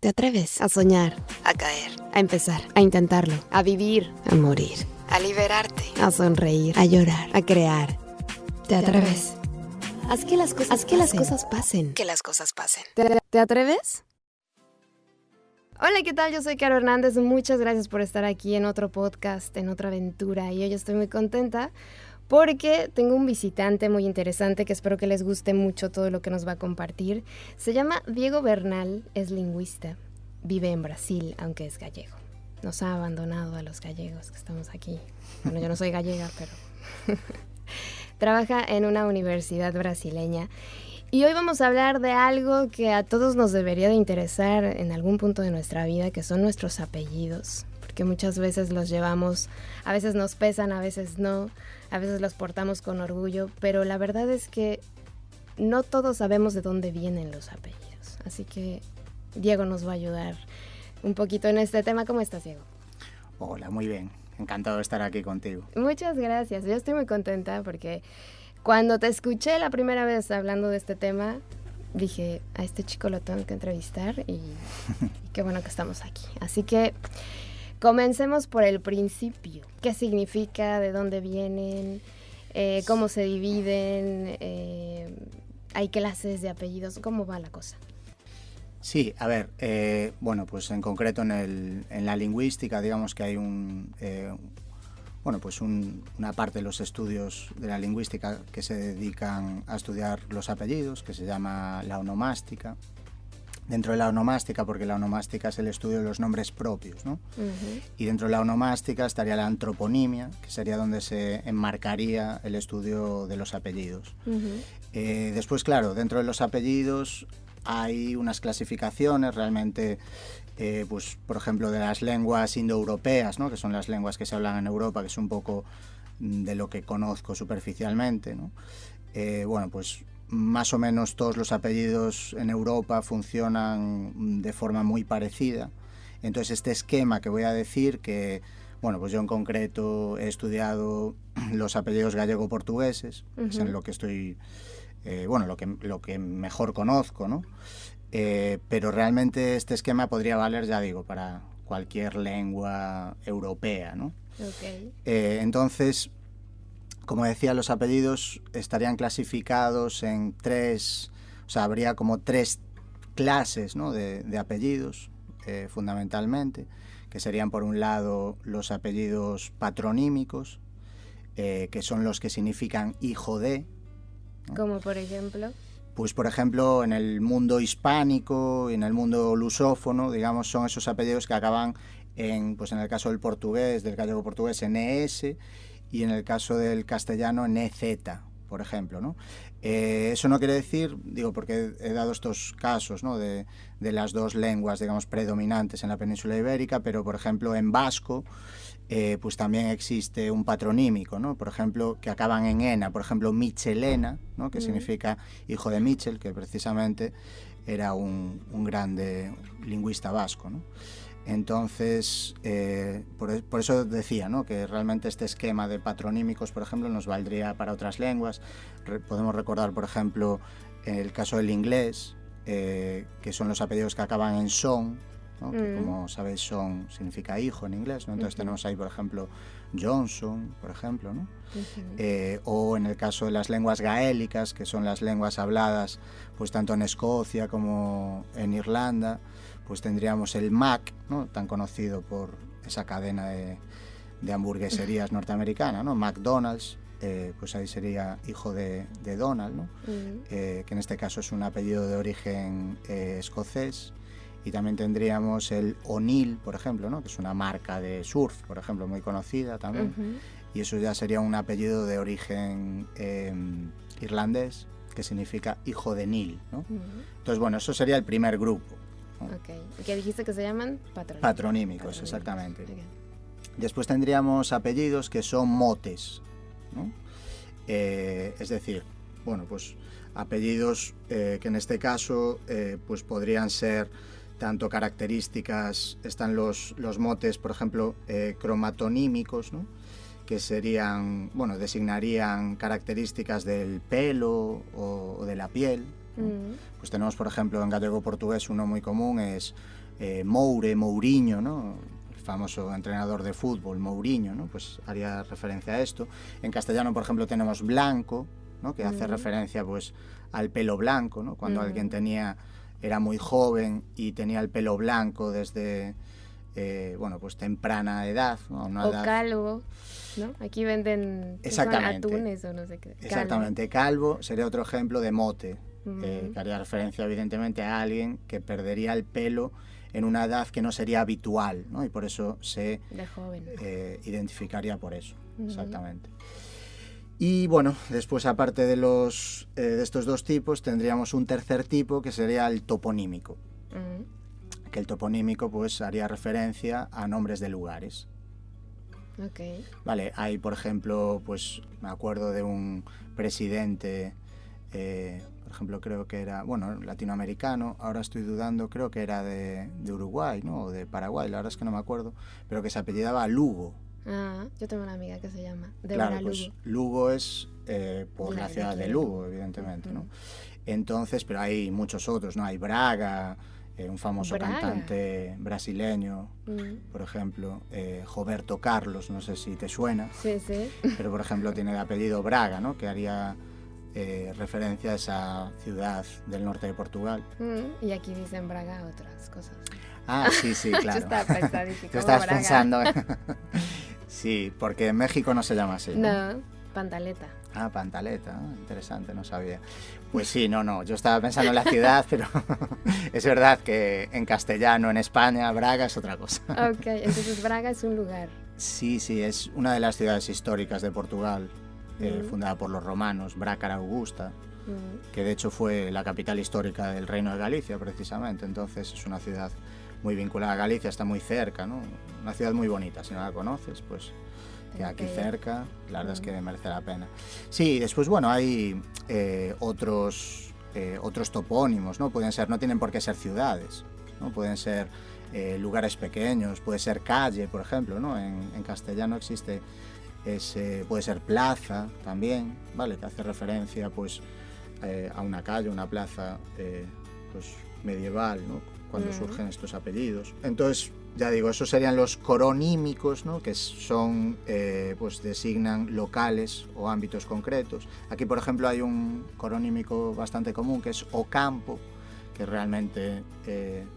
¿Te atreves a soñar, a caer, a empezar, a intentarlo, a vivir, a morir, a liberarte, a sonreír, a llorar, a crear? ¿Te atreves? Haz que las cosas pasen. Que las cosas pasen. ¿Te atreves? Hola, ¿qué tal? Yo soy Caro Hernández. Muchas gracias por estar aquí en otro podcast, en otra aventura. Y hoy estoy muy contenta porque tengo un visitante muy interesante que espero que les guste mucho todo lo que nos va a compartir. Se llama Diego Bernal, es lingüista, vive en Brasil, aunque es gallego. Nos ha abandonado a los gallegos que estamos aquí. Bueno, yo no soy gallega, pero trabaja en una universidad brasileña. Y hoy vamos a hablar de algo que a todos nos debería de interesar en algún punto de nuestra vida, que son nuestros apellidos. Porque muchas veces los llevamos, a veces nos pesan, a veces no, a veces los portamos con orgullo, pero la verdad es que no todos sabemos de dónde vienen los apellidos. Así que Diego nos va a ayudar un poquito en este tema. ¿Cómo estás, Diego? Hola, muy bien. Encantado de estar aquí contigo. Muchas gracias. Yo estoy muy contenta porque cuando te escuché la primera vez hablando de este tema, dije, a este chico lo tengo que entrevistar y qué bueno que estamos aquí. Así que comencemos por el principio. ¿Qué significa? ¿De dónde vienen? ¿Cómo se dividen? ¿Hay clases de apellidos? ¿Cómo va la cosa? Sí, a ver, bueno, pues en concreto en la lingüística, digamos que hay una parte de los estudios de la lingüística que se dedican a estudiar los apellidos, que se llama la onomástica. Dentro de la onomástica, porque la onomástica es el estudio de los nombres propios, ¿no? Uh-huh. Y dentro de la onomástica estaría la antroponimia, que sería donde se enmarcaría el estudio de los apellidos. Uh-huh. Después, claro, dentro de los apellidos hay unas clasificaciones realmente, pues, por ejemplo, de las lenguas indoeuropeas, ¿no? Que son las lenguas que se hablan en Europa, que es un poco de lo que conozco superficialmente, ¿no? Bueno, pues más o menos todos los apellidos en Europa funcionan de forma muy parecida. Entonces este esquema que voy a decir, que bueno, pues yo en concreto he estudiado los apellidos gallego-portugueses, uh-huh. Es en lo que estoy, lo que mejor conozco, ¿no? Pero realmente este esquema podría valer, ya digo, para cualquier lengua europea, ¿no? Okay. Entonces, como decía, los apellidos estarían clasificados en tres, o sea, habría como tres clases, ¿no? de apellidos, fundamentalmente, que serían por un lado los apellidos patronímicos, que son los que significan hijo de, ¿no? ¿Como por ejemplo? Pues por ejemplo, en el mundo hispánico y en el mundo lusófono, digamos, son esos apellidos que acaban en, pues en el caso del portugués, del gallego portugués, en ES, y en el caso del castellano en EZ, por ejemplo, ¿no? Eso no quiere decir, digo, porque he dado estos casos, ¿no? de las dos lenguas, digamos, predominantes en la península ibérica, pero, por ejemplo, en vasco, pues también existe un patronímico, ¿no? Por ejemplo, que acaban en ena, por ejemplo, Michelena, ¿no? Que significa hijo de Michel, que precisamente era un grande lingüista vasco, ¿no? Entonces, por eso decía, ¿no? Que realmente este esquema de patronímicos, por ejemplo, nos valdría para otras lenguas. Podemos recordar, por ejemplo, el caso del inglés, que son los apellidos que acaban en son, ¿no? Que, como sabéis, son significa hijo en inglés, ¿no? Entonces tenemos ahí, por ejemplo, Johnson, por ejemplo, ¿no? O en el caso de las lenguas gaélicas, que son las lenguas habladas pues tanto en Escocia como en Irlanda, pues tendríamos el Mac, ¿no? Tan conocido por esa cadena de hamburgueserías norteamericana, ¿no? McDonald's, pues ahí sería hijo de Donald, ¿no? Que en este caso es un apellido de origen escocés. Y también tendríamos el O'Neill, por ejemplo, ¿no? Que es una marca de surf, por ejemplo, muy conocida también. Uh-huh. Y eso ya sería un apellido de origen irlandés, que significa hijo de Neil, ¿no? Uh-huh. Entonces, bueno, eso sería el primer grupo, ¿no? Okay. ¿Qué dijiste que se llaman? Patronímicos, exactamente. Okay. Después tendríamos apellidos que son motes, ¿no? Es decir, bueno, pues apellidos que en este caso pues podrían ser tanto características, están los motes, por ejemplo, cromatonímicos, ¿no? Que serían, bueno, designarían características del pelo o de la piel, ¿no? Pues tenemos, por ejemplo, en gallego-portugués uno muy común es Mourinho, ¿no? El famoso entrenador de fútbol, Mourinho, ¿no? Pues haría referencia a esto. En castellano, por ejemplo, tenemos blanco, ¿no? Que hace referencia pues al pelo blanco, ¿no? Cuando alguien era muy joven y tenía el pelo blanco desde pues temprana edad, ¿no? O calvo, ¿no? Aquí venden atunes o no sé qué. Exactamente, calvo sería otro ejemplo de mote, que haría referencia evidentemente a alguien que perdería el pelo en una edad que no sería habitual, ¿no? Y por eso se identificaría por eso, exactamente. Y bueno, después aparte de estos dos tipos, tendríamos un tercer tipo que sería el toponímico. Que el toponímico pues haría referencia a nombres de lugares. Okay. Vale, hay por ejemplo, pues me acuerdo de un presidente, por ejemplo creo que era, latinoamericano, ahora estoy dudando, creo que era de Uruguay, ¿no? O de Paraguay, la verdad es que no me acuerdo, pero que se apellidaba Lugo. Yo tengo una amiga que se llama Claro, Lugo. Pues Lugo es por la ciudad de Lugo, evidentemente, ¿no? Entonces, pero hay muchos otros, ¿no? Hay Braga, un famoso cantante brasileño, por ejemplo, Roberto Carlos, no sé si te suena. Sí, sí. Pero, por ejemplo, tiene el apellido Braga, ¿no? Que haría referencia a esa ciudad del norte de Portugal. Y aquí dicen Braga otras cosas. Ah, sí, claro. Yo estaba pensando, tú estabas pensando. Sí, porque en México no se llama así, ¿no? No, Pantaleta. Ah, Pantaleta, interesante, no sabía. Pues sí, no, yo estaba pensando en la ciudad, pero es verdad que en castellano, en España, Braga es otra cosa. Ok, entonces Braga es un lugar. Sí, es una de las ciudades históricas de Portugal, fundada por los romanos, Brácara Augusta, que de hecho fue la capital histórica del Reino de Galicia, precisamente. Entonces es una ciudad muy vinculada a Galicia, está muy cerca, ¿no? Una ciudad muy bonita, si no la conoces, pues que aquí cerca, la verdad es que merece la pena. Sí, después, hay otros topónimos, ¿no? No tienen por qué ser ciudades, ¿no? Pueden ser lugares pequeños, puede ser calle, por ejemplo, ¿no? En castellano existe puede ser plaza también, ¿vale? Que hace referencia, pues, a una calle, una plaza, pues, medieval, ¿no? Cuando surgen estos apellidos. Entonces, ya digo, esos serían los coronímicos, ¿no? Que son, pues designan locales o ámbitos concretos. Aquí, por ejemplo, hay un coronímico bastante común que es Ocampo, que realmente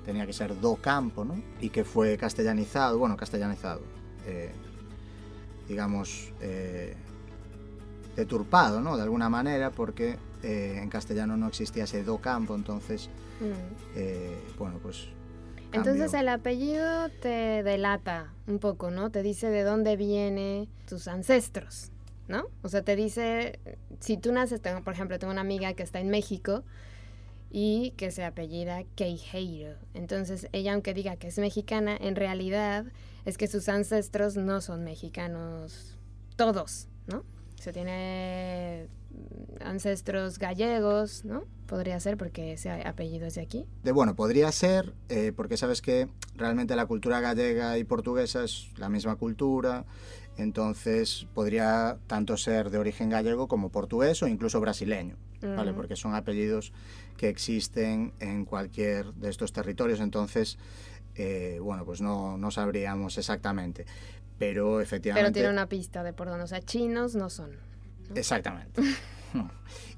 tenía que ser do campo, ¿no? Y que fue castellanizado, digamos, deturpado, ¿no? De alguna manera, porque en castellano no existía ese do campo, entonces, pues... Entonces el apellido te delata un poco, ¿no? Te dice de dónde vienen tus ancestros, ¿no? O sea, te dice, si tú naces, por ejemplo, tengo una amiga que está en México y que se apellida Queijeiro. Entonces ella, aunque diga que es mexicana, en realidad es que sus ancestros no son mexicanos todos, ¿no? O sea, tiene ancestros gallegos, ¿no? Podría ser porque ese apellido es de aquí. Podría ser, porque sabes que realmente la cultura gallega y portuguesa es la misma cultura, entonces podría tanto ser de origen gallego como portugués o incluso brasileño, ¿vale? Porque son apellidos que existen en cualquier de estos territorios, entonces, pues no sabríamos exactamente, pero efectivamente... Pero tiene una pista de por dónde, o sea, chinos no son, ¿no? Exactamente.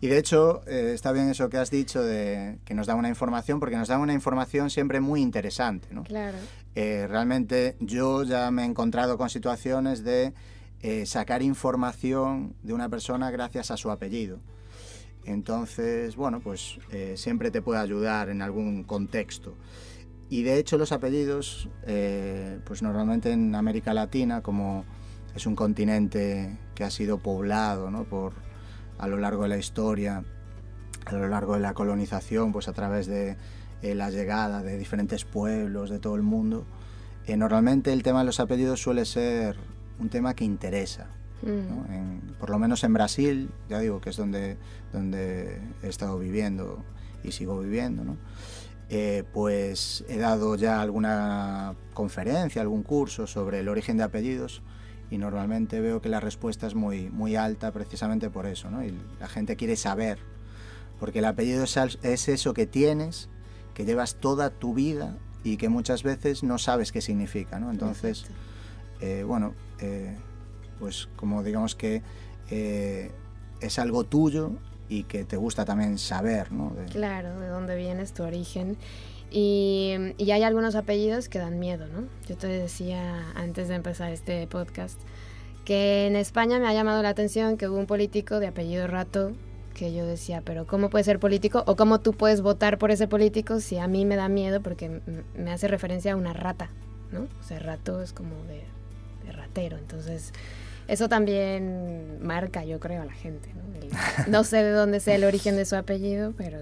Y de hecho, está bien eso que has dicho de que nos da una información, porque nos da una información siempre muy interesante, ¿no? Claro. Realmente yo ya me he encontrado con situaciones de sacar información de una persona gracias a su apellido. Entonces, pues siempre te puede ayudar en algún contexto. Y de hecho los apellidos, pues normalmente en América Latina, como es un continente que ha sido poblado, ¿no? A lo largo de la historia, a lo largo de la colonización, pues a través de la llegada de diferentes pueblos de todo el mundo, normalmente el tema de los apellidos suele ser un tema que interesa, ¿no? Por lo menos en Brasil, ya digo que es donde he estado viviendo y sigo viviendo, ¿no? Pues he dado ya alguna conferencia, algún curso sobre el origen de apellidos, y normalmente veo que la respuesta es muy alta precisamente por eso, ¿no? Y la gente quiere saber, porque el apellido es eso que tienes, que llevas toda tu vida y que muchas veces no sabes qué significa, ¿no? Entonces, pues como digamos que es algo tuyo y que te gusta también saber, ¿no? Claro, de dónde vienes, tu origen. Y hay algunos apellidos que dan miedo, ¿no? Yo te decía antes de empezar este podcast que en España me ha llamado la atención que hubo un político de apellido Rato que yo decía, pero ¿cómo puede ser político? ¿O cómo tú puedes votar por ese político si a mí me da miedo porque me hace referencia a una rata, ¿no? O sea, Rato es como de ratero, entonces eso también marca, yo creo, a la gente, ¿no? No sé de dónde sea el origen de su apellido, pero...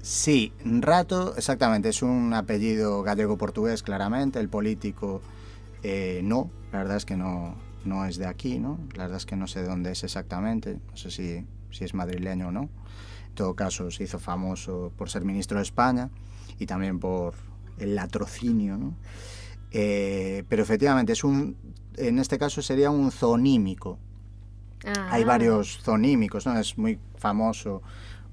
Sí, Rato, exactamente, es un apellido gallego-portugués, claramente. El político no, la verdad es que no es de aquí, ¿no? La verdad es que no sé de dónde es exactamente, no sé si es madrileño o no. En todo caso, se hizo famoso por ser ministro de España y también por el latrocinio, ¿no? Pero efectivamente, en este caso sería un zonímico. Hay varios zonímicos, ¿no? Es muy famoso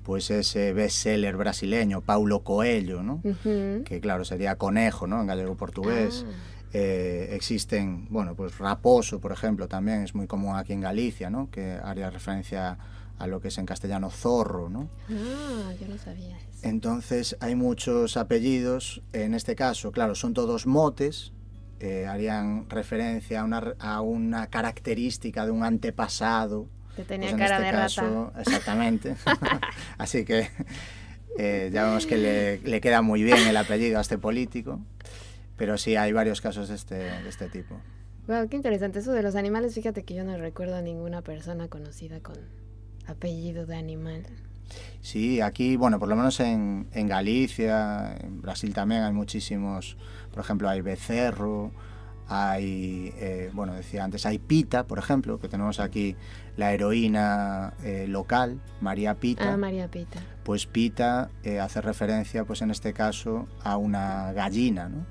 pues ese bestseller brasileño, Paulo Coelho, ¿no? Uh-huh. Que claro, sería conejo, ¿no? En gallego-portugués. Existen, bueno, pues raposo, por ejemplo, también es muy común aquí en Galicia, ¿no? Que haría referencia a lo que es en castellano zorro, ¿no? Yo no sabía eso. Entonces hay muchos apellidos, en este caso, claro, son todos motes, harían referencia a una característica de un antepasado. Que tenía pues cara en este de caso, rata. Exactamente. Así que ya vemos que le queda muy bien el apellido a este político. Pero sí, hay varios casos de este tipo. Wow, qué interesante. Eso de los animales, fíjate que yo no recuerdo a ninguna persona conocida con apellido de animal. Sí, aquí, bueno, por lo menos en Galicia, en Brasil también hay muchísimos, por ejemplo, hay becerro, hay, bueno, decía antes, hay Pita, por ejemplo, que tenemos aquí la heroína local, María Pita. María Pita. Pues Pita hace referencia, pues en este caso, a una gallina, ¿no?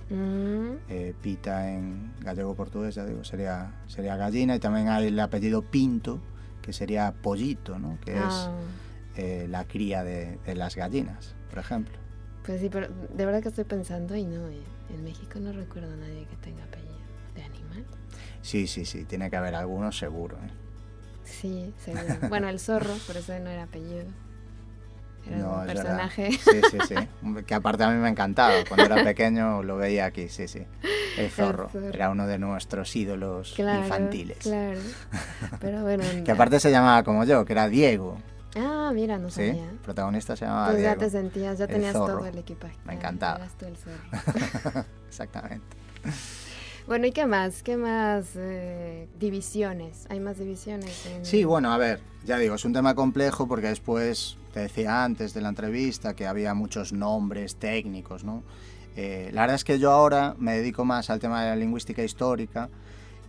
Pita en gallego-portugués, ya digo, sería gallina, y también hay el apellido Pinto, que sería pollito, ¿no? Que es la cría de las gallinas, por ejemplo. Pues sí, pero de verdad que estoy pensando y no, en México no recuerdo a nadie que tenga apellido de animal. Sí, tiene que haber alguno seguro, ¿eh? Sí, seguro. Bueno, el zorro, pero ese no era apellido. Era un personaje. Sí. Que aparte a mí me encantaba. Cuando era pequeño lo veía aquí, sí. El zorro. Era uno de nuestros ídolos infantiles. Claro. Pero bueno. Que aparte se llamaba como yo, que era Diego. Mira, no sabía. Sí, el protagonista se llamaba pues Diego. Ya te sentías, ya tenías zorro. todo el equipaje. Me encantaba. Eras tú el zorro. Exactamente. Bueno, ¿y qué más? ¿Qué más divisiones? ¿Hay más divisiones? Sí, bueno, a ver, ya digo, es un tema complejo porque después, te decía antes de la entrevista, que había muchos nombres técnicos, ¿no? La verdad es que yo ahora me dedico más al tema de la lingüística histórica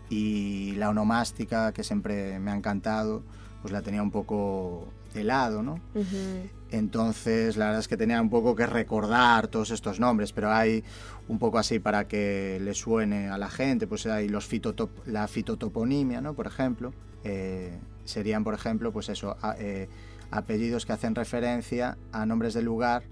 y la onomástica, que siempre me ha encantado, pues la tenía un poco de lado, ¿no? Uh-huh. Entonces, la verdad es que tenía un poco que recordar todos estos nombres, pero hay un poco así para que le suene a la gente, pues hay la fitotoponimia, ¿no? Por ejemplo, serían, por ejemplo, pues eso, apellidos que hacen referencia a nombres de lugar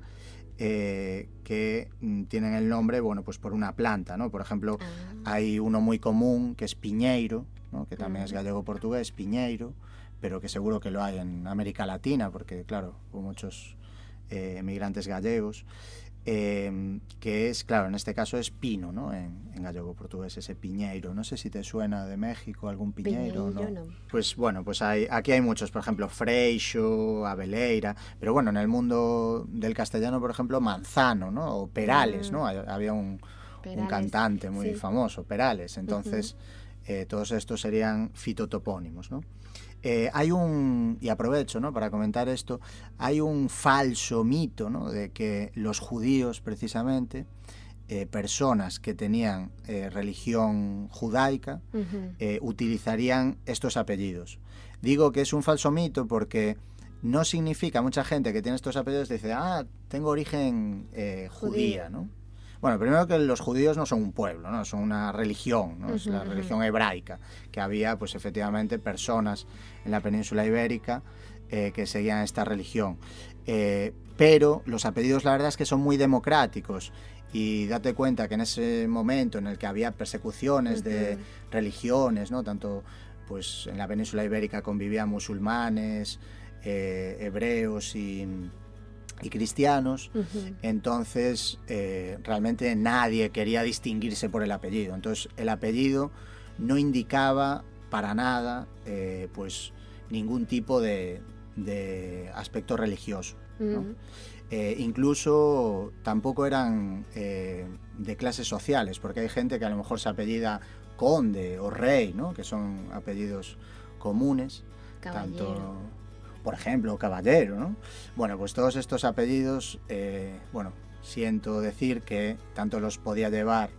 que tienen el nombre, bueno, pues por una planta, ¿no? Por ejemplo, hay uno muy común que es Piñeiro, ¿no? Que también es gallego-portugués, Piñeiro, pero que seguro que lo hay en América Latina, porque claro, hubo muchos emigrantes gallegos, que es, claro, en este caso es pino, ¿no? En gallego-portugués, ese Piñeiro. No sé si te suena de México algún Piñeiro, ¿no? No. Pues bueno, pues aquí hay muchos, por ejemplo, Freixo, Abeleira, pero bueno, en el mundo del castellano, por ejemplo, Manzano, ¿no? O Perales, ¿no? Había un cantante muy famoso, Perales, entonces todos estos serían fitotopónimos, ¿no? Hay y aprovecho, ¿no?, para comentar esto, hay un falso mito, ¿no?, de que los judíos, precisamente, personas que tenían religión judaica, utilizarían estos apellidos. Digo que es un falso mito porque no significa, mucha gente que tiene estos apellidos dice, tengo origen judía, ¿no? Bueno, primero que los judíos no son un pueblo, ¿no? Son una religión, ¿no? Es la religión hebraica, que había, pues efectivamente, personas en la península ibérica que seguían esta religión. Pero los apellidos la verdad es que son muy democráticos. Y date cuenta que en ese momento en el que había persecuciones de religiones, ¿no? Tanto pues en la península ibérica convivían musulmanes, hebreos y cristianos, entonces realmente nadie quería distinguirse por el apellido. Entonces el apellido no indicaba para nada pues ningún tipo de aspecto religioso, ¿no? Incluso tampoco eran de clases sociales, porque hay gente que a lo mejor se apellida conde o rey, ¿no? Que son apellidos comunes. Caballero. Tanto, por ejemplo, caballero, ¿no? Bueno, pues todos estos apellidos, bueno, siento decir que tanto los podía llevar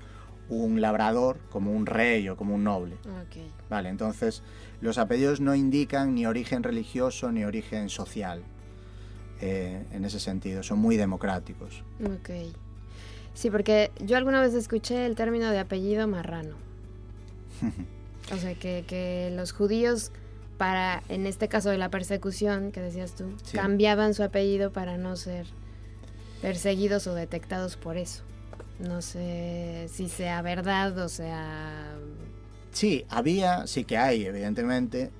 un labrador como un rey o como un noble. Okay. Vale, entonces los apellidos no indican ni origen religioso ni origen social. En ese sentido, son muy democráticos. Ok. Sí, porque yo alguna vez escuché el término de apellido marrano. O sea, que los judíos, para, en este caso de la persecución que decías tú, sí, cambiaban su apellido para no ser perseguidos o detectados por eso. No sé si sea verdad o sea... Sí, sí que hay, evidentemente,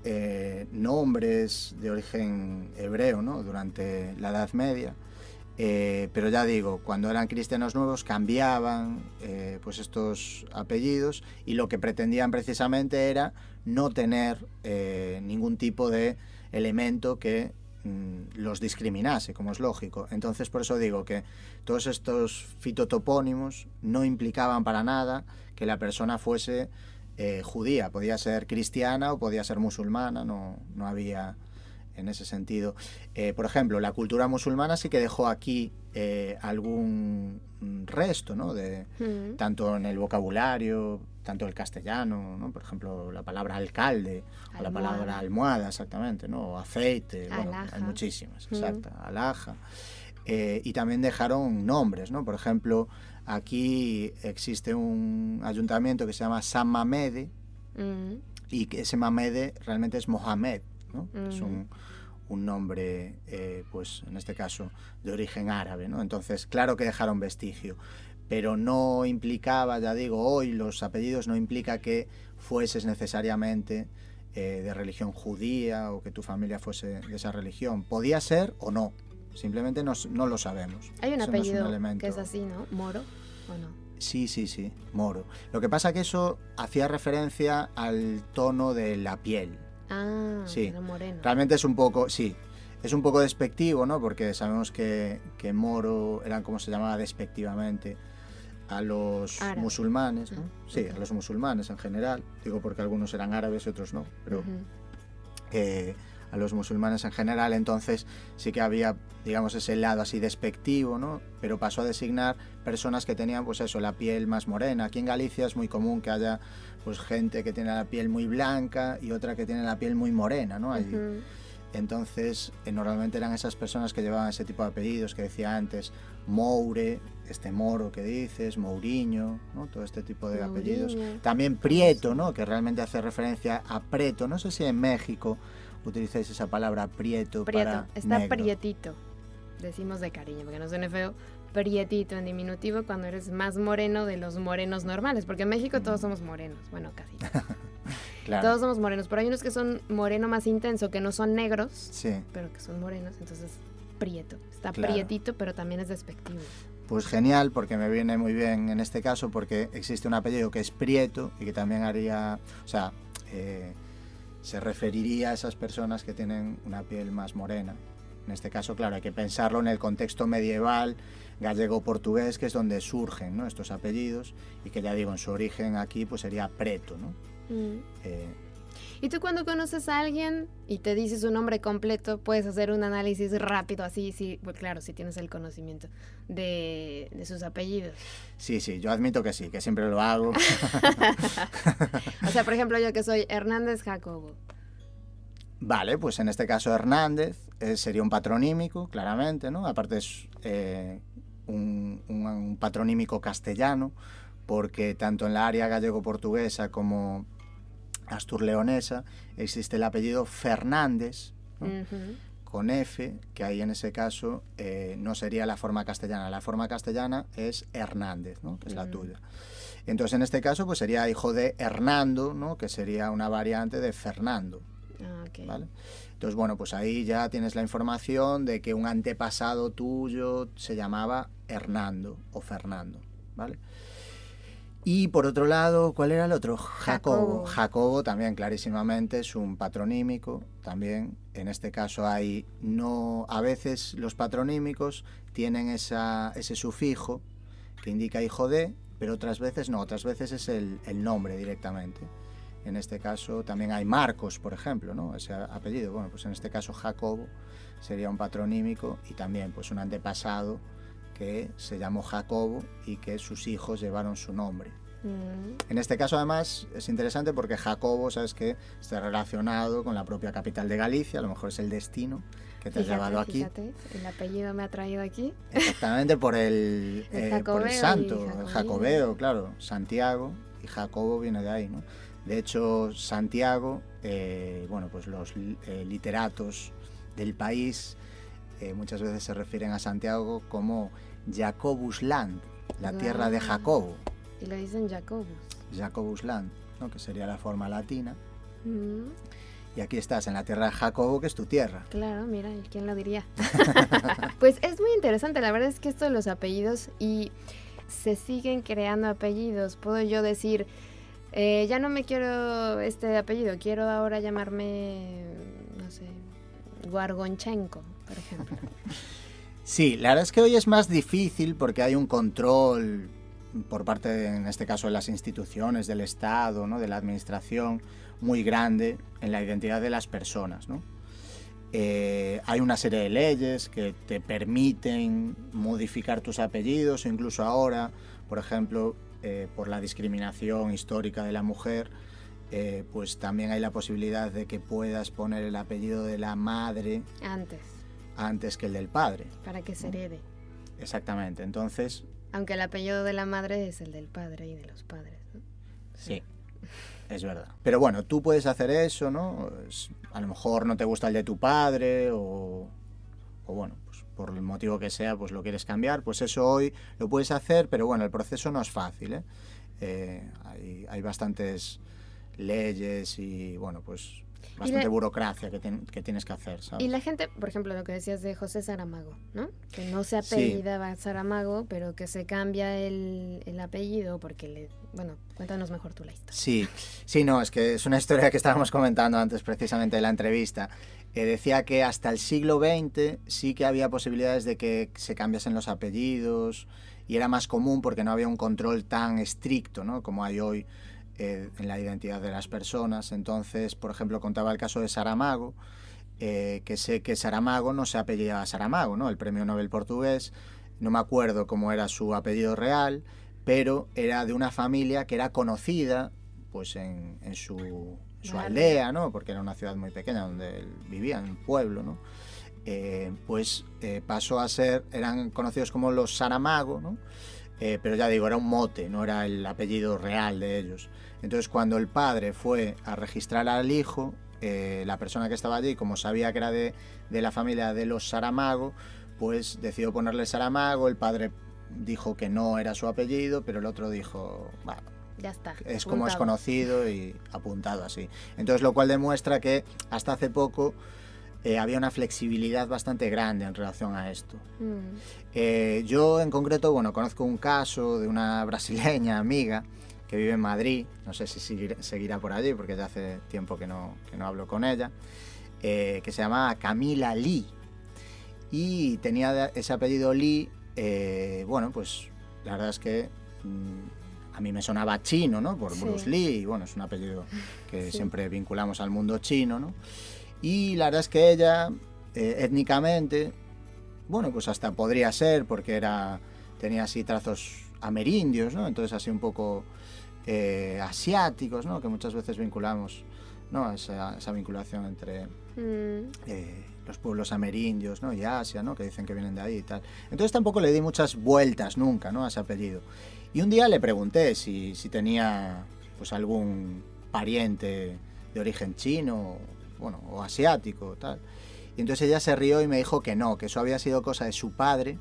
nombres de origen hebreo, ¿no? Durante la Edad Media, pero ya digo, cuando eran cristianos nuevos cambiaban pues estos apellidos, y lo que pretendían precisamente era no tener ningún tipo de elemento que los discriminase, como es lógico. Entonces, por eso digo que todos estos fitotopónimos no implicaban para nada que la persona fuese judía. Podía ser cristiana o podía ser musulmana, no había en ese sentido. Por ejemplo, la cultura musulmana sí que dejó aquí algún resto, ¿no? Tanto en el vocabulario, tanto el castellano, ¿no? Por ejemplo, la palabra alcalde, o la palabra almohada, exactamente, ¿no? O aceite, bueno, hay muchísimas, exacto, alhaja. Y también dejaron nombres, ¿no? Por ejemplo, aquí existe un ayuntamiento que se llama San Mamede, y que ese Mamede realmente es Mohamed, ¿no? Es un nombre, pues en este caso, de origen árabe, ¿no? Entonces, claro que dejaron vestigio, pero no implicaba, ya digo, hoy los apellidos no implica que fueses necesariamente de religión judía o que tu familia fuese de esa religión. Podía ser o no. Simplemente no lo sabemos. Hay un eso apellido no es un elemento. que es así, ¿no? ¿Moro o no? Sí, Moro. Lo que pasa que eso hacía referencia al tono de la piel. Ah, sí. Era moreno. Realmente es un poco, sí, es un poco despectivo, ¿no? Porque sabemos que Moro eran como se llamaba despectivamente a los musulmanes, ¿no? Sí, a los musulmanes en general. Digo porque algunos eran árabes y otros no, pero... a los musulmanes en general, entonces sí que había, digamos, ese lado así despectivo, ¿no? Pero pasó a designar personas que tenían, pues eso, la piel más morena. Aquí en Galicia es muy común que haya, pues, gente que tiene la piel muy blanca y otra que tiene la piel muy morena, ¿no? Entonces, normalmente eran esas personas que llevaban ese tipo de apellidos que decía antes, Moure, Moro que dices, Mourinho, ¿no? Todo este tipo de apellidos. También Prieto, ¿no? Que realmente hace referencia a preto. No sé si en México utilizáis esa palabra prieto para está negro. prietito, decimos de cariño, porque no suene feo, prietito en diminutivo cuando eres más moreno de los morenos normales, porque en México todos somos morenos, bueno, casi. Claro. Todos somos morenos, pero hay unos que son moreno más intenso, que no son negros, sí, pero que son morenos, entonces prieto, está claro. Prietito, pero también es despectivo. Pues genial, porque me viene muy bien en este caso, porque existe un apellido que es Prieto y que también haría, o sea, se referiría a esas personas que tienen una piel más morena. En este caso, claro, hay que pensarlo en el contexto medieval gallego-portugués, que es donde surgen, ¿no? Estos apellidos, y que ya digo, en su origen aquí pues sería Preto, ¿no? Y tú cuando conoces a alguien y te dice su nombre completo, puedes hacer un análisis rápido, así, sí, pues claro, si tienes el conocimiento de sus apellidos. Sí, yo admito que sí, que siempre lo hago. O sea, por ejemplo, yo que soy Hernández Jacobo. Vale, pues en este caso Hernández sería un patronímico, claramente, ¿no? Aparte es un patronímico castellano, porque tanto en la área gallego-portuguesa como asturleonesa existe el apellido Fernández, ¿no? con F, que ahí en ese caso no sería la forma castellana. La forma castellana es Hernández, ¿no? Que es la tuya. Entonces, en este caso, pues sería hijo de Hernando, ¿no? Que sería una variante de Fernando. Okay. ¿Vale? Entonces, bueno, pues ahí ya tienes la información de que un antepasado tuyo se llamaba Hernando o Fernando, ¿vale? Y por otro lado, ¿cuál era el otro? Jacobo. Jacobo también clarísimamente es un patronímico, también en este caso hay no, a veces los patronímicos tienen ese sufijo que indica hijo de, pero otras veces no, otras veces es el nombre directamente. En este caso también hay Marcos, por ejemplo, ¿no? Ese apellido. Bueno, pues en este caso Jacobo sería un patronímico y también pues un antepasado que se llamó Jacobo y que sus hijos llevaron su nombre. En este caso además es interesante porque Jacobo, sabes que está relacionado con la propia capital de Galicia, a lo mejor es el destino que te ha llevado aquí. Fíjate, el apellido me ha traído aquí. Exactamente, por el santo, el jacobeo, claro, Santiago, y Jacobo viene de ahí, ¿no? De hecho, Santiago, bueno, pues los literatos del país muchas veces se refieren a Santiago como Jacobus Land, la tierra de Jacobo. Y le dicen Jacobus. Jacobus Land, ¿no? Que sería la forma latina. Y aquí estás, en la tierra de Jacobo, que es tu tierra. Claro, mira, ¿quién lo diría? Pues es muy interesante, la verdad es que esto de los apellidos, y se siguen creando apellidos. Puedo yo decir, ya no me quiero este apellido, quiero ahora llamarme, no sé, Guargonchenko, por ejemplo. Sí, la verdad es que hoy es más difícil porque hay un control por parte, en este caso, de las instituciones, del Estado, ¿no? De la administración, muy grande en la identidad de las personas, ¿no? Hay una serie de leyes que te permiten modificar tus apellidos, o incluso ahora, por ejemplo, por la discriminación histórica de la mujer, pues también hay la posibilidad de que puedas poner el apellido de la madre antes que el del padre. Para que se herede. Exactamente, entonces... Aunque el apellido de la madre es el del padre y de los padres, ¿no? Sí, es verdad. Pero bueno, tú puedes hacer eso, ¿no? A lo mejor no te gusta el de tu padre o bueno, pues por el motivo que sea, pues lo quieres cambiar, pues eso hoy lo puedes hacer, pero bueno, el proceso no es fácil, ¿eh? Hay bastantes leyes y bueno, pues bastante burocracia que tienes que hacer, ¿sabes? Y la gente, por ejemplo, lo que decías de José Saramago, ¿no? Que no se apellidaba Saramago, pero que se cambia el apellido porque bueno, cuéntanos mejor tú la historia. Sí, no, es que es una historia que estábamos comentando antes precisamente de la entrevista. Decía que hasta el siglo XX sí que había posibilidades de que se cambiasen los apellidos y era más común porque no había un control tan estricto, ¿no? Como hay hoy en la identidad de las personas. Entonces, por ejemplo, contaba el caso de Saramago, que sé que Saramago no se apellidaba Saramago, ¿no? El premio Nobel portugués, no me acuerdo cómo era su apellido real, pero era de una familia que era conocida pues en su aldea, ¿no? Porque era una ciudad muy pequeña donde él vivía, en un pueblo, ¿no? Pasó a ser, eran conocidos como los Saramago, ¿no? Pero ya digo, era un mote, no era el apellido real de ellos. Entonces, cuando el padre fue a registrar al hijo, la persona que estaba allí, como sabía que era de la familia de los Saramago, pues decidió ponerle Saramago. El padre dijo que no era su apellido, pero el otro dijo, bueno, ya está, es apuntado. Como es conocido y apuntado así. Entonces, lo cual demuestra que hasta hace poco había una flexibilidad bastante grande en relación a esto. Yo en concreto, bueno, conozco un caso de una brasileña amiga que vive en Madrid, no sé si seguirá por allí porque ya hace tiempo que no hablo con ella, que se llama Camila Lee y tenía ese apellido Lee. Bueno, pues la verdad es que a mí me sonaba chino, ¿no? Por Bruce Lee, y bueno, es un apellido que siempre vinculamos al mundo chino, ¿no? Y la verdad es que ella, étnicamente, bueno, pues hasta podría ser, porque tenía así trazos amerindios, ¿no? Entonces así un poco asiáticos, ¿no? Que muchas veces vinculamos, ¿no? Esa vinculación entre los pueblos amerindios, ¿no? Y Asia, ¿no? Que dicen que vienen de ahí y tal. Entonces tampoco le di muchas vueltas nunca, ¿no? A ese apellido. Y un día le pregunté si tenía pues algún pariente de origen chino, bueno, o asiático, tal. Y entonces ella se rió y me dijo que no, que eso había sido cosa de su padre,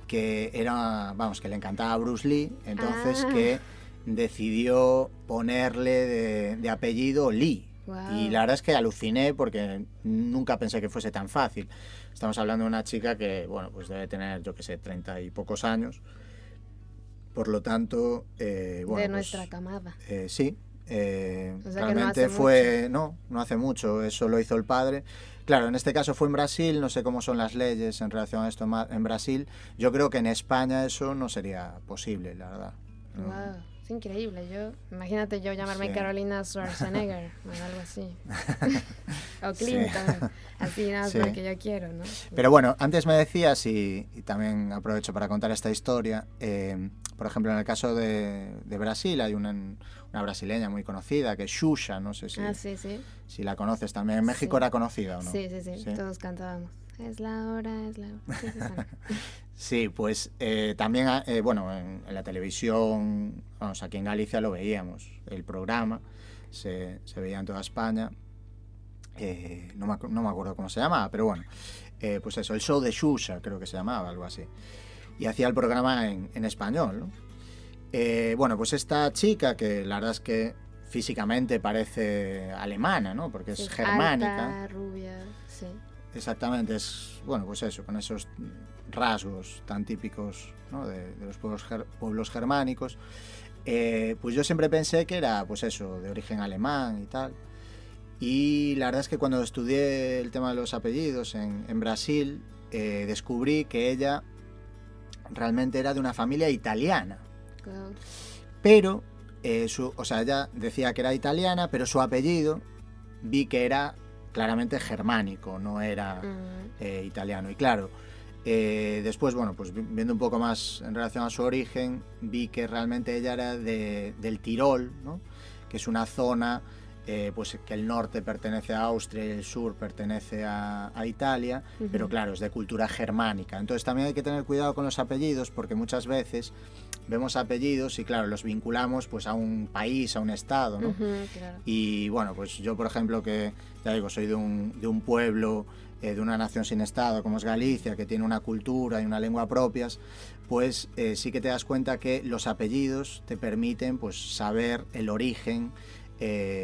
que era, vamos, que le encantaba Bruce Lee, entonces que decidió ponerle de apellido Lee. Wow. Y la verdad es que aluciné porque nunca pensé que fuese tan fácil. Estamos hablando de una chica que, bueno, pues debe tener, yo qué sé, 30 y pocos años. Por lo tanto, bueno, de nuestra camada. Sí. O sea, realmente que no hace mucho, eso lo hizo el padre. Claro, en este caso fue en Brasil, no sé cómo son las leyes en relación a esto en Brasil. Yo creo que en España eso no sería posible, la verdad. Wow, es increíble. Imagínate yo llamarme Carolina Schwarzenegger o algo así. O Clinton, así nada más porque yo quiero, ¿no? Pero bueno, antes me decías, y también aprovecho para contar esta historia, por ejemplo, en el caso de Brasil hay una brasileña muy conocida que es Xuxa, no sé si la conoces también. En México era conocida, ¿o no? Sí, todos cantábamos. Es la hora, es la hora. Sí, pues también, bueno, en la televisión, vamos, aquí en Galicia lo veíamos, el programa se veía en toda España, no me acuerdo cómo se llamaba, pero bueno, pues eso, el show de Xuxa creo que se llamaba, algo así, y hacía el programa en español, ¿no? Bueno, pues esta chica, que la verdad es que físicamente parece alemana, ¿no? Porque es germánica. Alta, rubia, sí. Exactamente, es, bueno, pues eso, con esos rasgos tan típicos, ¿no? de los pueblos germánicos. Pues yo siempre pensé que era, pues eso, de origen alemán y tal. Y la verdad es que cuando estudié el tema de los apellidos en Brasil, descubrí que ella realmente era de una familia italiana. Wow. Pero, o sea, ella decía que era italiana, pero su apellido vi que era claramente germánico, no era italiano. Y claro, después, bueno, pues viendo un poco más en relación a su origen, vi que realmente ella era del Tirol, ¿no? Que es una zona, pues que el norte pertenece a Austria y el sur pertenece a Italia, pero claro, es de cultura germánica. Entonces también hay que tener cuidado con los apellidos, porque muchas veces vemos apellidos y claro, los vinculamos pues a un país, a un estado, ¿no? Claro. Y bueno, pues yo por ejemplo, que ya digo, soy de un pueblo, de una nación sin estado como es Galicia, que tiene una cultura y una lengua propias, pues sí que te das cuenta que los apellidos te permiten pues saber el origen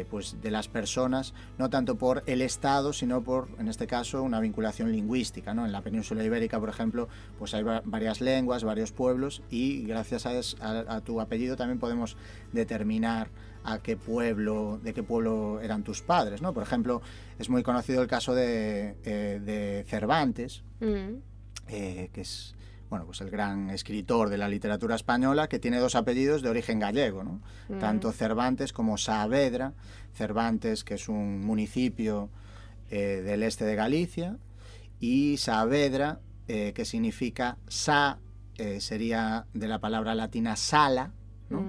pues de las personas, no tanto por el Estado, sino por, en este caso, una vinculación lingüística, ¿no? En la península ibérica, por ejemplo, pues hay varias lenguas, varios pueblos, y gracias a tu apellido también podemos determinar de qué pueblo eran tus padres, ¿no? Por ejemplo, es muy conocido el caso de Cervantes, que es, bueno, pues el gran escritor de la literatura española, que tiene dos apellidos de origen gallego, ¿no? Tanto Cervantes como Saavedra. Cervantes, que es un municipio del este de Galicia, y Saavedra, que significa sería de la palabra latina sala, ¿no?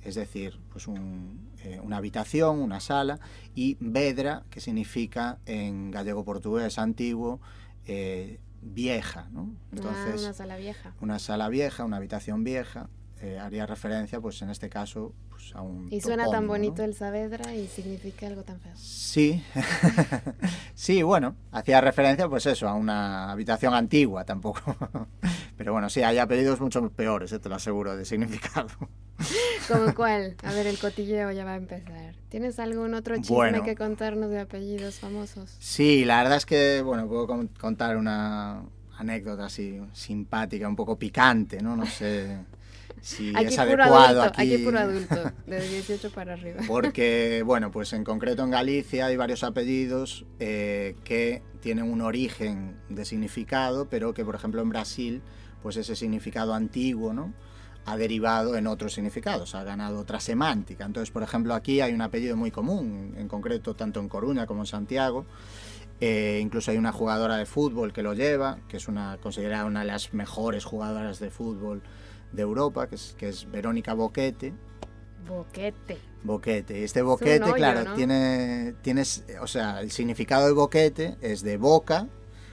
Es decir, pues una habitación, una sala, y vedra, que significa en gallego-portugués antiguo, vieja, ¿no? Entonces, una sala vieja. Una sala vieja, una habitación vieja, haría referencia, pues en este caso, pues a un Y suena tan bonito, ¿no? El Saavedra, y significa algo tan feo. Sí, sí, bueno, hacía referencia, pues eso, a una habitación antigua, tampoco. Pero bueno, sí, hay apellidos mucho peores, te lo aseguro, de significado. ¿Cómo cuál? A ver, el cotilleo ya va a empezar. ¿Tienes algún otro chisme que contarnos de apellidos famosos? Sí, la verdad es que, bueno, puedo contar una anécdota así simpática, un poco picante, ¿no? No sé si aquí es adecuado aquí puro adulto, de 18 para arriba. Porque, bueno, pues en concreto en Galicia hay varios apellidos que tienen un origen de significado, pero que, por ejemplo, en Brasil, pues ese significado antiguo, ¿no?, ha derivado en otros significados, ha ganado otra semántica. Entonces, por ejemplo, aquí hay un apellido muy común, en concreto tanto en Coruña como en Santiago. Incluso hay una jugadora de fútbol que lo lleva, que es considerada una de las mejores jugadoras de fútbol de Europa, que es Verónica Boquete. Boquete. Y este boquete, hoyo, claro, ¿no? tiene, o sea, el significado de boquete es de boca,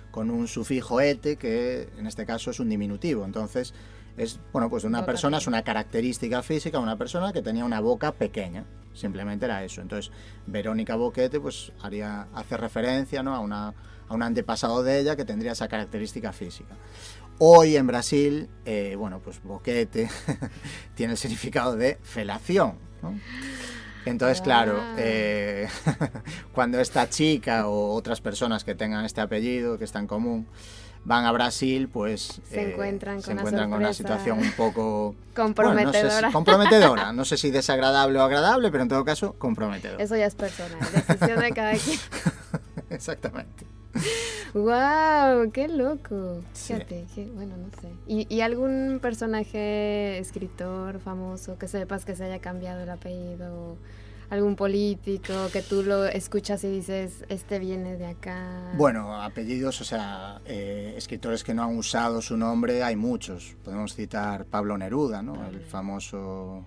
con un sufijo ete, que en este caso es un diminutivo. Entonces, es, bueno, pues una persona, es una característica física, una persona que tenía una boca pequeña, simplemente era eso. Entonces, Verónica Boquete pues hace referencia, ¿no?, a un antepasado de ella que tendría esa característica física. Hoy en Brasil, bueno, pues boquete tiene el significado de felación, ¿no? Entonces, claro, cuando esta chica o otras personas que tengan este apellido, que está en común, van a Brasil, pues se encuentran con una situación un poco comprometedora. Bueno, no sé comprometedora, no sé si desagradable o agradable, pero en todo caso comprometedora. Eso ya es personal, decisión de cada quien. Exactamente. ¡Wow! ¡Qué loco! Sí. Fíjate, bueno, no sé. ¿Y algún personaje, escritor famoso que sepas que se haya cambiado el apellido? ¿Algún político que tú lo escuchas y dices, este viene de acá? Bueno, apellidos, o sea, escritores que no han usado su nombre, hay muchos. Podemos citar Pablo Neruda, ¿no? El famoso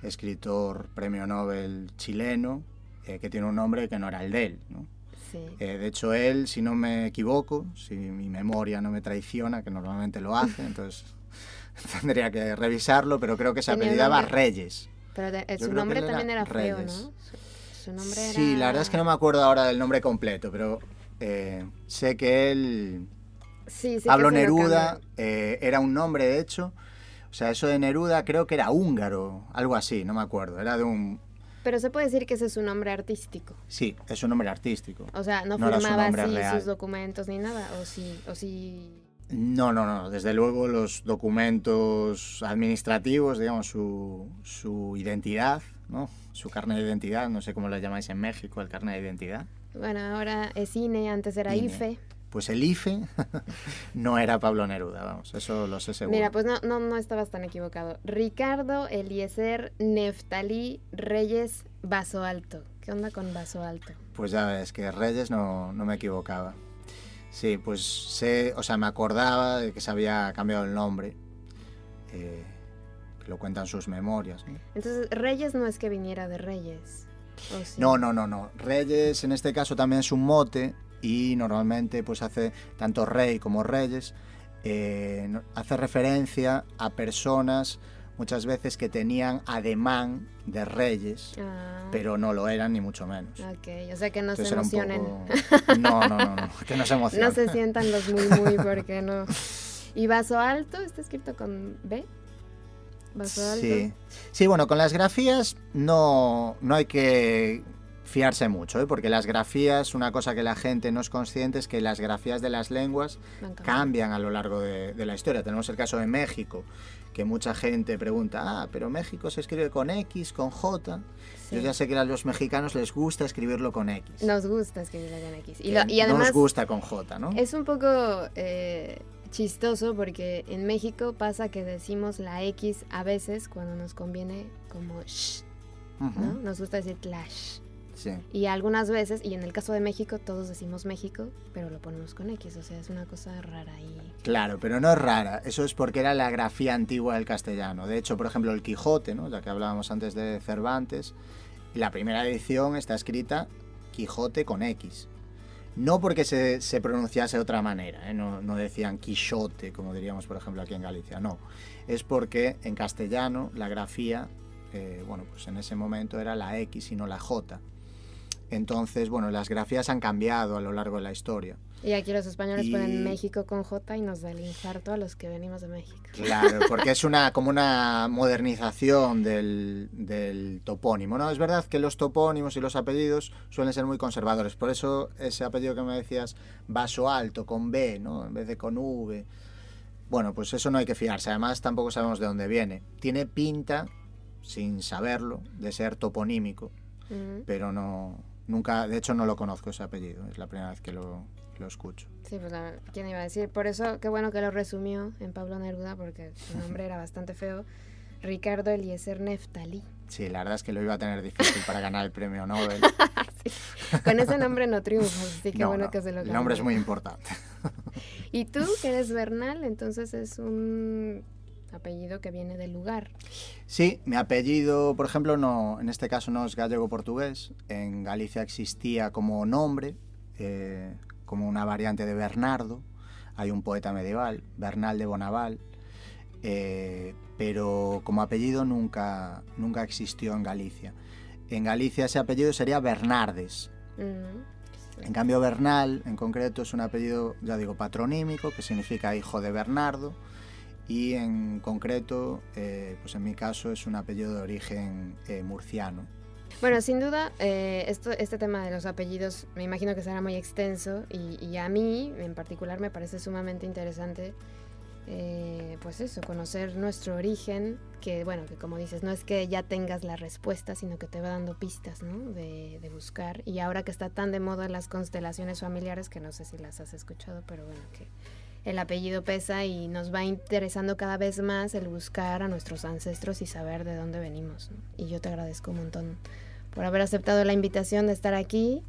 escritor premio Nobel chileno, que tiene un nombre que no era el de él, ¿no? Sí. De hecho, él, si no me equivoco, si mi memoria no me traiciona, que normalmente lo hace, entonces tendría que revisarlo, pero creo que se apellidaba Reyes. Pero su nombre también era feo, ¿no? Su nombre era... Sí, la verdad es que no me acuerdo ahora del nombre completo, pero sé que él... Sí, Pablo Neruda era un nombre, de hecho. O sea, eso de Neruda creo que era húngaro, algo así, no me acuerdo. Era de un... Pero se puede decir que ese es un nombre artístico. Sí, es un nombre artístico. O sea, no firmaba así sus documentos ni nada, o sí... No. Desde luego los documentos administrativos, digamos, su identidad, ¿no? Su carnet de identidad, no sé cómo lo llamáis en México, el carnet de identidad. Bueno, ahora es INE, antes era IFE. Pues el IFE no era Pablo Neruda, vamos, eso lo sé seguro. Mira, pues no estabas tan equivocado. Ricardo Eliezer Neftalí Reyes Vaso Alto. ¿Qué onda con Vaso Alto? Pues ya ves, que Reyes no me equivocaba. Sí, pues me acordaba de que se había cambiado el nombre, que lo cuentan sus memorias, ¿no? Entonces, Reyes no es que viniera de Reyes, ¿o sí? No. Reyes en este caso también es un mote y normalmente pues hace tanto rey como reyes, hace referencia a personas muchas veces que tenían ademán de reyes, pero no lo eran ni mucho menos. Ok, o sea que no Entonces se emocionen. No, que no se emocionen. No se sientan los muy, porque no. ¿Y Vaso Alto está escrito con B? ¿Vaso Alto? Sí, bueno, con las grafías no hay que fiarse mucho, ¿eh? Porque las grafías, una cosa que la gente no es consciente es que las grafías de las lenguas cambian a lo largo de la historia. Tenemos el caso de México, que mucha gente pregunta, pero México se escribe con X, con J. Sí. Yo ya sé que a los mexicanos les gusta escribirlo con X. Nos gusta escribirlo con X. Y además no nos gusta con J, ¿no? Es un poco chistoso porque en México pasa que decimos la X a veces cuando nos conviene como sh, ¿no? Nos gusta decir clash. Sí. Y algunas veces, y en el caso de México, todos decimos México, pero lo ponemos con X, o sea, es una cosa rara ahí. Claro, pero no es rara, eso es porque era la grafía antigua del castellano. De hecho, por ejemplo, el Quijote, ¿no?, la que hablábamos antes de Cervantes, la primera edición está escrita Quijote con X. No porque se pronunciase de otra manera, ¿eh? No decían Quixote, como diríamos, por ejemplo, aquí en Galicia, no. Es porque en castellano la grafía, pues en ese momento era la X y no la J. Entonces, las grafías han cambiado a lo largo de la historia. Y aquí los españoles ponen México con J y nos da el infarto a los que venimos de México. Claro, porque es como una modernización del topónimo, ¿no? Es verdad que los topónimos y los apellidos suelen ser muy conservadores. Por eso ese apellido que me decías, Vaso Alto, con B, ¿no?, en vez de con V. Bueno, pues eso no hay que fiarse. Además, tampoco sabemos de dónde viene. Tiene pinta, sin saberlo, de ser toponímico, pero nunca, de hecho no lo conozco ese apellido, es la primera vez que lo escucho. Sí, pues ¿quién iba a decir? Por eso, qué bueno que lo resumió en Pablo Neruda, porque su nombre era bastante feo. Ricardo Eliezer Neftalí. Sí, la verdad es que lo iba a tener difícil para ganar el premio Nobel. Sí. Con ese nombre no triunfas, así que bueno que se lo ganó. El nombre es muy importante. ¿Y tú, que eres Bernal, entonces es un apellido que viene del lugar? Sí, mi apellido, por ejemplo, en este caso no es gallego-portugués. En Galicia existía como nombre, como una variante de Bernardo. Hay un poeta medieval, Bernal de Bonaval, pero como apellido nunca existió en Galicia. En Galicia ese apellido sería Bernardes. Sí. En cambio, Bernal, en concreto, es un apellido, ya digo, patronímico, que significa hijo de Bernardo, y en concreto, pues en mi caso, es un apellido de origen murciano. Bueno, sin duda, este tema de los apellidos me imagino que será muy extenso y a mí en particular me parece sumamente interesante, pues eso, conocer nuestro origen, que bueno, que como dices, no es que ya tengas la respuesta, sino que te va dando pistas, ¿no? De buscar. Y ahora que está tan de moda las constelaciones familiares, que no sé si las has escuchado, pero bueno, que el apellido pesa y nos va interesando cada vez más el buscar a nuestros ancestros y saber de dónde venimos, ¿no? Y yo te agradezco un montón por haber aceptado la invitación de estar aquí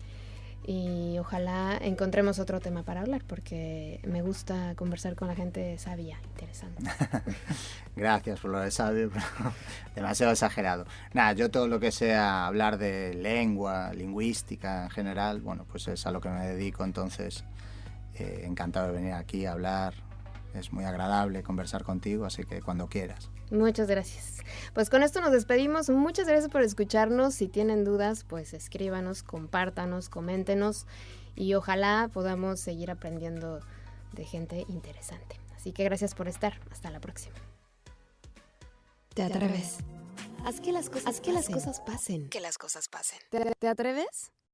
y ojalá encontremos otro tema para hablar, porque me gusta conversar con la gente sabia, interesante. Gracias por lo de sabio, pero demasiado exagerado. Nada, yo todo lo que sea hablar de lengua, lingüística en general, bueno, pues es a lo que me dedico, entonces encantado de venir aquí a hablar. Es muy agradable conversar contigo, así que cuando quieras. Muchas gracias. Pues con esto nos despedimos. Muchas gracias por escucharnos. Si tienen dudas, pues escríbanos, compártanos, coméntenos y ojalá podamos seguir aprendiendo de gente interesante. Así que gracias por estar. Hasta la próxima. Te atreves. Haz que las cosas pasen. Que las cosas pasen. ¿Te atreves?